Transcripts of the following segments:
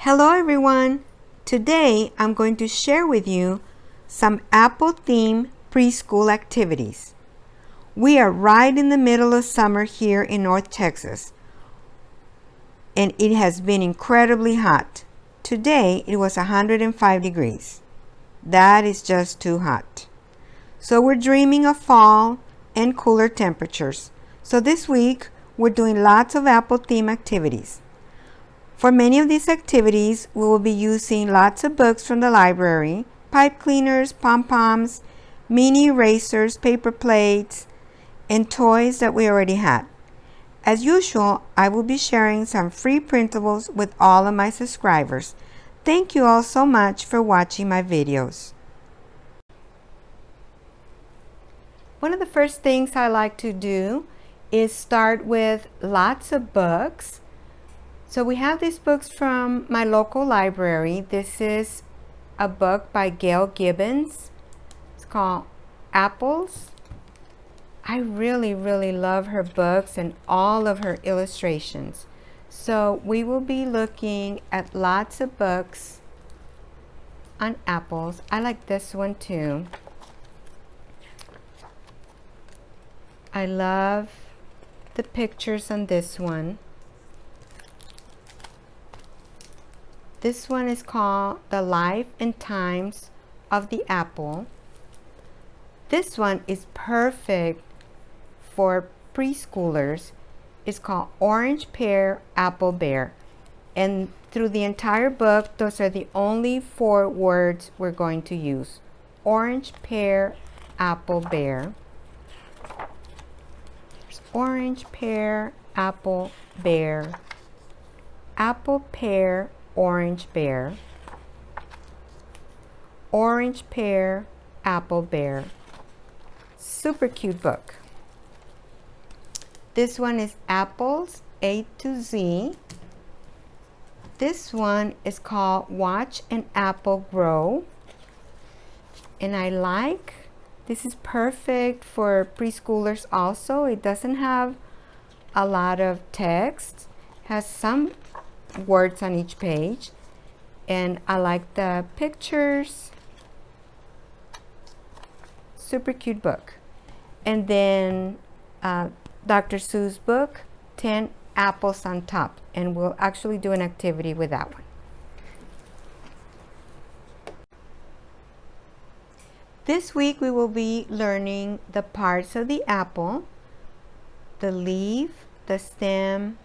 Hello everyone! Today I'm going to share with you some Apple-themed preschool activities. We are right in the middle of summer here in North Texas, and it has been incredibly hot. Today it was 105 degrees. That is just too hot. So we're dreaming of fall and cooler temperatures. So this week we're doing lots of Apple-themed activities. For many of these activities, we will be using lots of books from the library, pipe cleaners, pom-poms, mini erasers, paper plates, and toys that we already had. As usual, I will be sharing some free printables with all of my subscribers. Thank you all so much for watching my videos. One of the first things I like to do is start with lots of books. So we have these books from my local library. This is a book by Gail Gibbons. It's called Apples. I really love her books and all of her illustrations. So we will be looking at lots of books on apples. I like this one too. I love the pictures on this one. This one is called The Life and Times of the Apple. This one is perfect for preschoolers. It's called Orange Pear Apple Bear. And through the entire book, those are the only 4 words we're going to use. Orange Pear Apple Bear. There's Orange Pear Apple Bear. Apple Pear Orange Bear. Orange Pear Apple Bear. Super cute book. This one is Apples A to Z. This one is called Watch an Apple Grow. And I like, this is perfect for preschoolers also. It doesn't have a lot of text. It has some words on each page, and I like the pictures. Super cute book. And then Dr. Seuss book, 10 Apples on Top, and we'll actually do an activity with that one. This week we will be learning the parts of the apple: the leaf, the stem,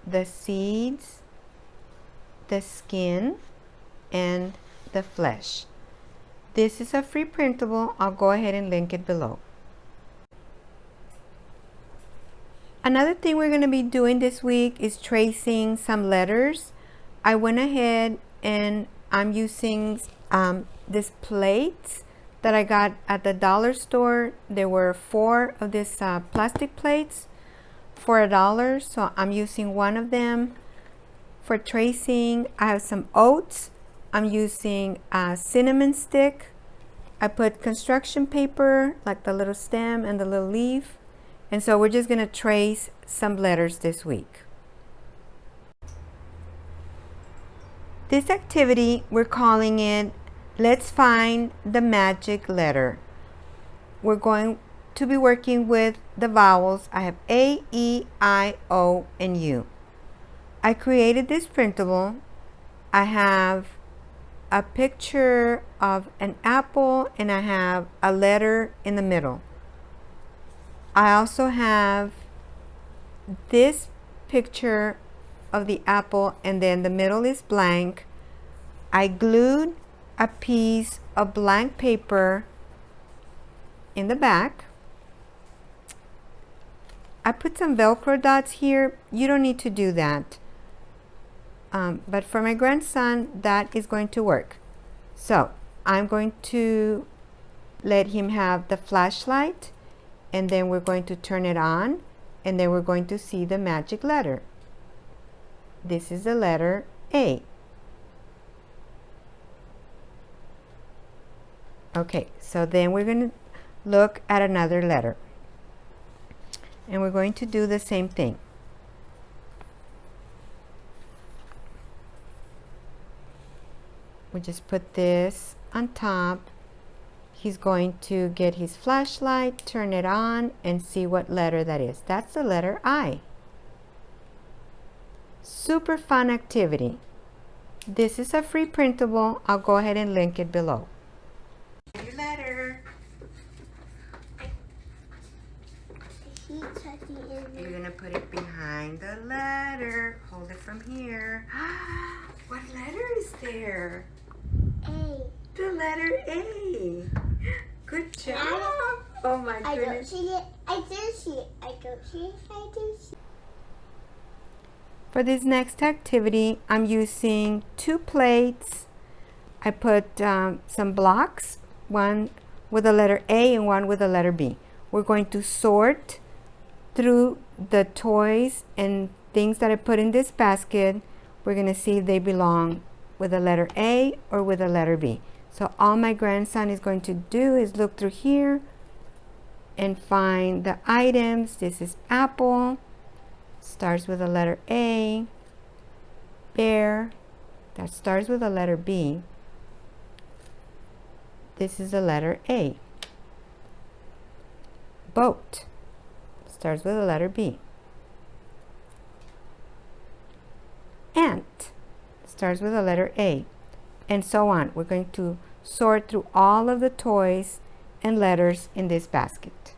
the seeds, the skin, and the flesh. This is a free printable. I'll go ahead and link it below. Another thing we're going to be doing this week is tracing some letters. I went ahead and I'm using these plates that I got at the dollar store. There were 4 of these plastic plates for $1, so I'm using one of them. For tracing, I have some oats. I'm using a cinnamon stick. I put construction paper, like the little stem and the little leaf. And so we're just going to trace some letters this week. This activity, we're calling it Let's Find the Magic Letter. We're going to be working with the vowels. I have A, E, I, O, and U. I created this printable. I have a picture of an apple and I have a letter in the middle. I also have this picture of the apple and then the middle is blank. I glued a piece of blank paper in the back. I put some Velcro dots here. You don't need to do that. But for my grandson, that is going to work. So I'm going to let him have the flashlight, and then we're going to turn it on, and then we're going to see the magic letter. This is the letter A. Okay, so then we're going to look at another letter, and we're going to do the same thing. We just put this on top. He's going to get his flashlight, turn it on, and see what letter that is. That's the letter I. Super fun activity. This is a free printable. I'll go ahead and link it below. Your letter. You're going to put it behind the letter. Hold it from here. What letter is there? A. The letter A. Good job. Oh my goodness. I don't see it. I do see it. I don't see it. I do see it. For this next activity, I'm using 2 plates. I put some blocks, one with the letter A and one with the letter B. We're going to sort through the toys and things that I put in this basket. We're going to see if they belong with the letter A or with the letter B. So all my grandson is going to do is look through here and find the items. This is apple. Starts with the letter A. Bear. That starts with the letter B. This is the letter A. Boat. Starts with the letter B. Ant. Starts with the letter A. And so on. We're going to sort through all of the toys and letters in this basket.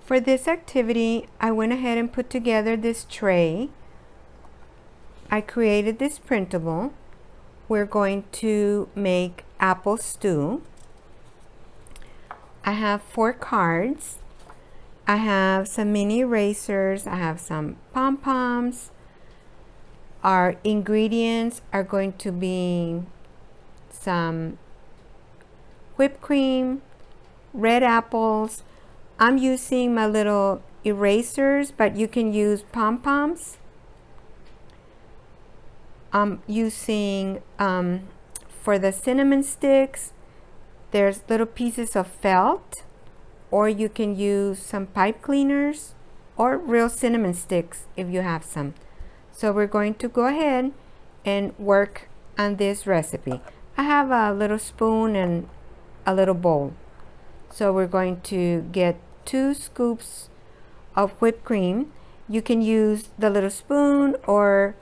For this activity, I went ahead and put together this tray. I created this printable. We're going to make apple stew. I have 4 cards. I have some mini erasers. I have some pom-poms. Our ingredients are going to be some whipped cream, red apples. I'm using my little erasers, but you can use pom-poms. I'm using, for the cinnamon sticks, there's little pieces of felt, or you can use some pipe cleaners or real cinnamon sticks if you have some. So we're going to go ahead and work on this recipe. I have a little spoon and a little bowl. So we're going to get 2 scoops of whipped cream. You can use the little spoon or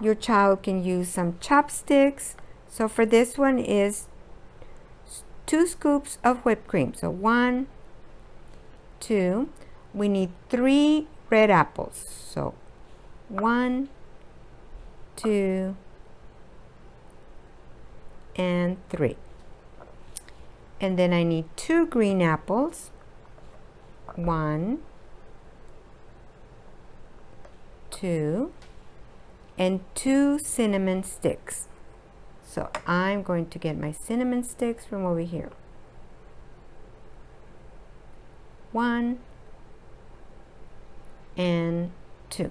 your child can use some chopsticks. So for this one is 2 scoops of whipped cream. So 1, 2. We need 3 red apples. So 1, 2, and 3. And then I need 2 green apples. 1, 2, and 2 cinnamon sticks. So I'm going to get my cinnamon sticks from over here. 1 and 2.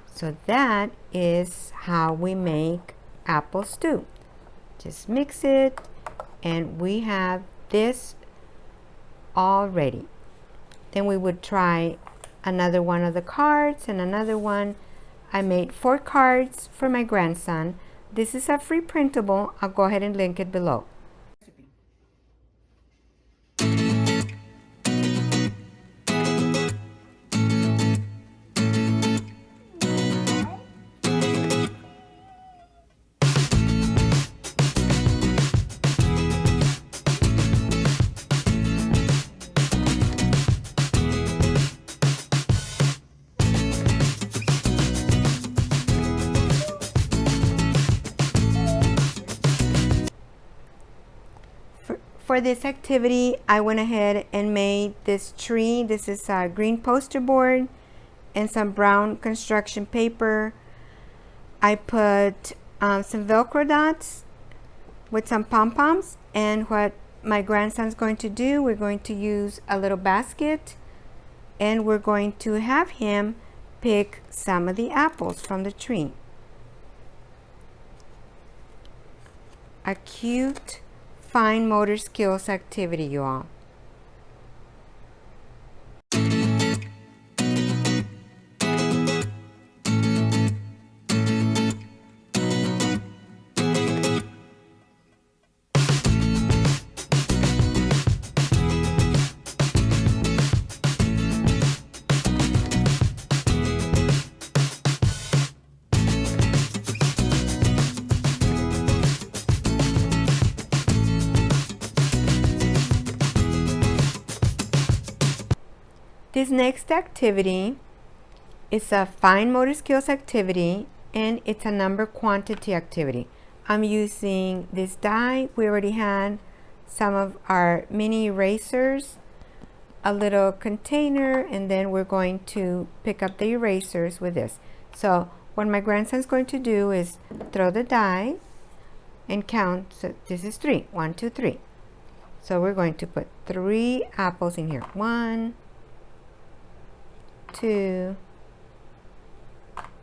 So that is how we make apple stew. Just mix it and we have this all ready. Then we would try another one of the cards and another one I made 4 cards for my grandson. This is a free printable. I'll go ahead and link it below. For this activity, I went ahead and made this tree. This is a green poster board and some brown construction paper. I put some Velcro dots with some pom-poms, and what my grandson's going to do, we're going to use a little basket and we're going to have him pick some of the apples from the tree. A cute fine motor skills activity, you all. This next activity is a fine motor skills activity, and it's a number quantity activity. I'm using this die. We already had some of our mini erasers, a little container, and then we're going to pick up the erasers with this. So what my grandson's going to do is throw the die and count. So this is 3. 1, 2, 3. So we're going to put 3 apples in here. 1, 2,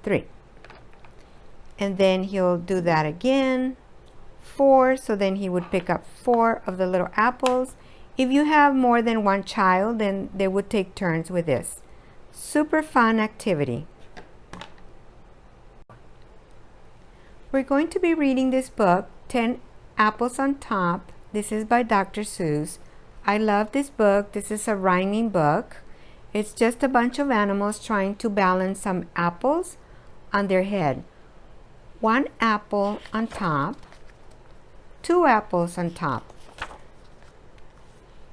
3, and then he'll do that again. 4, so then he would pick up 4 of the little apples. If you have more than one child, then they would take turns with this. Super fun activity. We're going to be reading this book, 10 Apples on Top. This is by Dr. Seuss. I love this book. This is a rhyming book. It's just a bunch of animals trying to balance some apples on their head. 1 apple on top, 2 apples on top.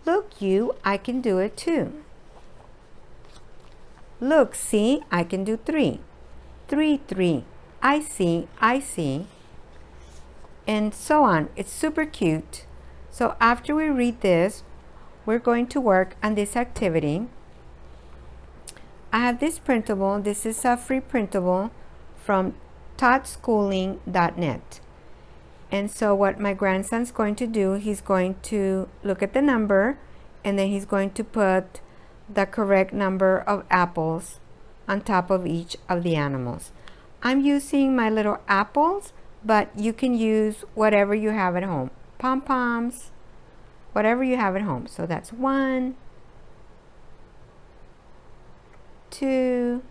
Look, you, I can do it too. Look, see, I can do 3. 3, 3. I see, and so on. It's super cute. So after we read this, we're going to work on this activity. I have this printable. This is a free printable from totschooling.net. And so what my grandson's going to do, he's going to look at the number, and then he's going to put the correct number of apples on top of each of the animals. I'm using my little apples, but you can use whatever you have at home. Pom-poms, whatever you have at home. So that's 1, 2,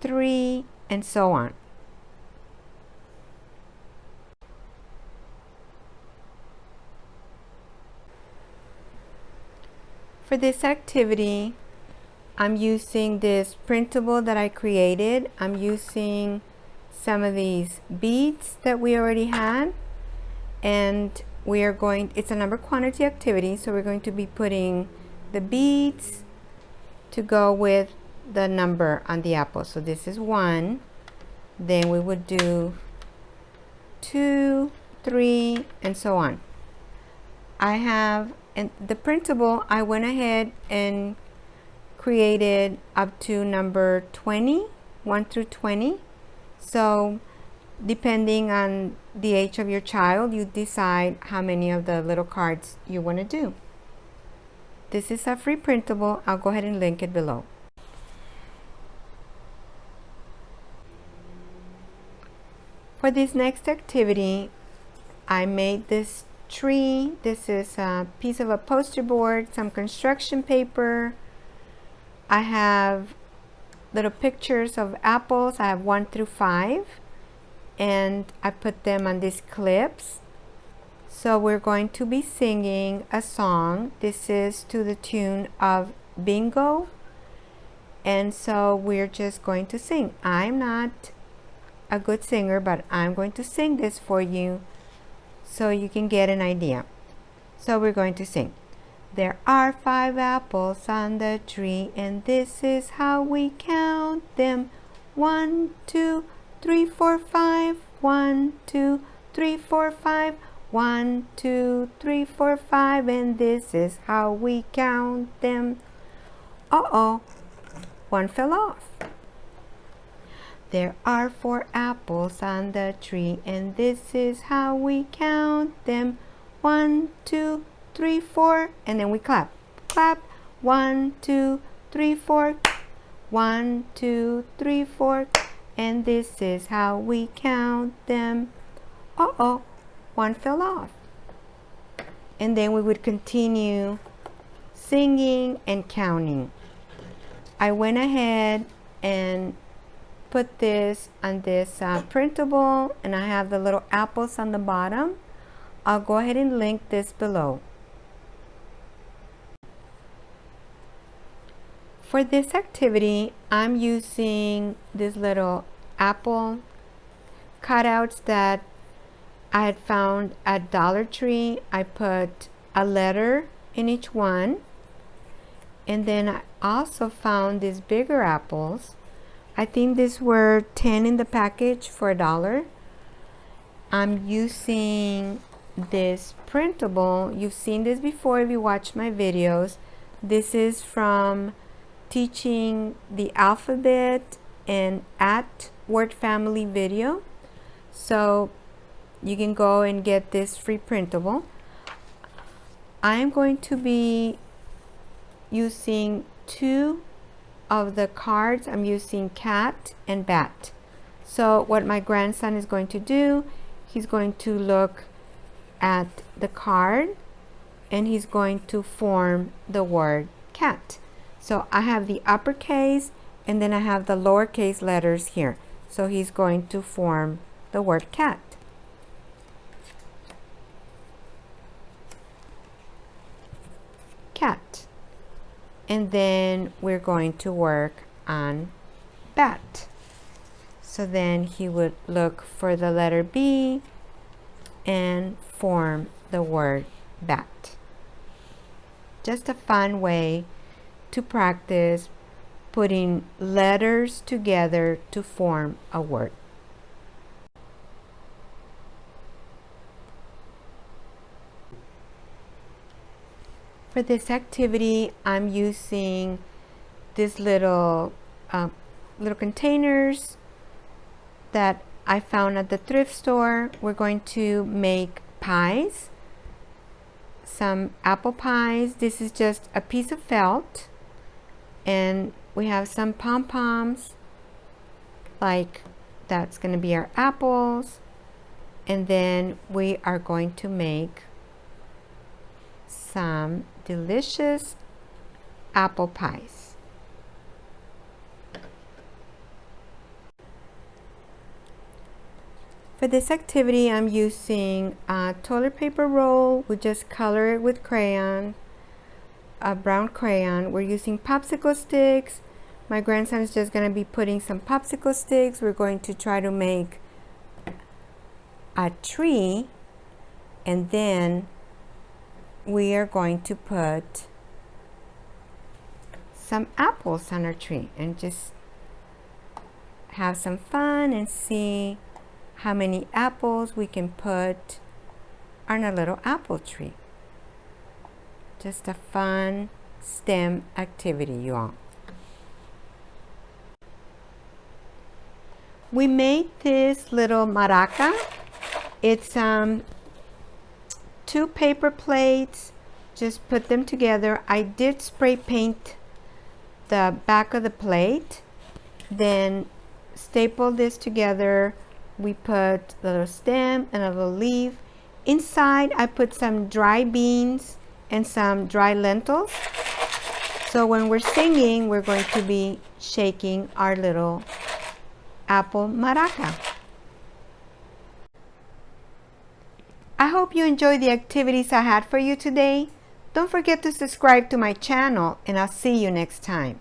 3, and so on. For this activity, I'm using this printable that I created. I'm using some of these beads that we already had, and we are going, it's a number quantity activity, so we're going to be putting the beads to go with the number on the apple. So this is 1, then we would do 2, 3, and so on. I have, and the printable, I went ahead and created up to number 20, 1 through 20. So depending on the age of your child, you decide how many of the little cards you want to do. This is a free printable. I'll go ahead and link it below. For this next activity, I made this tree. This is a piece of a poster board, some construction paper. I have little pictures of apples. I have 1 through 5, and I put them on these clips. So we're going to be singing a song. This is to the tune of Bingo. And so we're just going to sing. I'm not a good singer, but I'm going to sing this for you so you can get an idea. So we're going to sing. There are 5 apples on the tree, and this is how we count them. 1, 2, 3, 4, 5. 1, 2, 3, 4, 5. 1, 2, 3, 4, 5, and this is how we count them. Uh-oh, one fell off. There are 4 apples on the tree, and this is how we count them. 1, 2, 3, 4, and then we clap. Clap. 1, 2, 3, 4. 1, 2, 3, 4, and this is how we count them. Uh-oh, one fell off. And then we would continue singing and counting. I went ahead and put this on this printable, and I have the little apples on the bottom. I'll go ahead and link this below. For this activity, I'm using these little apple cutouts that I had found at Dollar Tree. I put a letter in each one, and then I also found these bigger apples. I think these were 10 in the package for $1. I'm using this printable. You've seen this before if you watch my videos. This is from Teaching the Alphabet and at Word Family video. So you can go and get this free printable. I am going to be using 2 of the cards. I'm using cat and bat. So what my grandson is going to do, he's going to look at the card and he's going to form the word cat. So I have the uppercase and then I have the lowercase letters here. So he's going to form the word cat. Cat. And then we're going to work on bat. So then he would look for the letter B and form the word bat. Just a fun way to practice putting letters together to form a word. For this activity, I'm using these little containers that I found at the thrift store. We're going to make pies, some apple pies. This is just a piece of felt, and we have some pom-poms, like that's going to be our apples, and then we are going to make some delicious apple pies. For this activity, I'm using a toilet paper roll. We just color it with crayon, a brown crayon. We're using popsicle sticks. My grandson is just going to be putting some popsicle sticks. We're going to try to make a tree, and then we are going to put some apples on our tree and just have some fun and see how many apples we can put on a little apple tree. Just a fun STEM activity, you all. We made this little maraca. It's 2 paper plates. Just put them together. I did spray paint the back of the plate, then staple this together. We put a little stem and a little leaf. Inside I put some dry beans and some dry lentils. So when we're singing, we're going to be shaking our little apple maraca. I hope you enjoyed the activities I had for you today. Don't forget to subscribe to my channel, and I'll see you next time.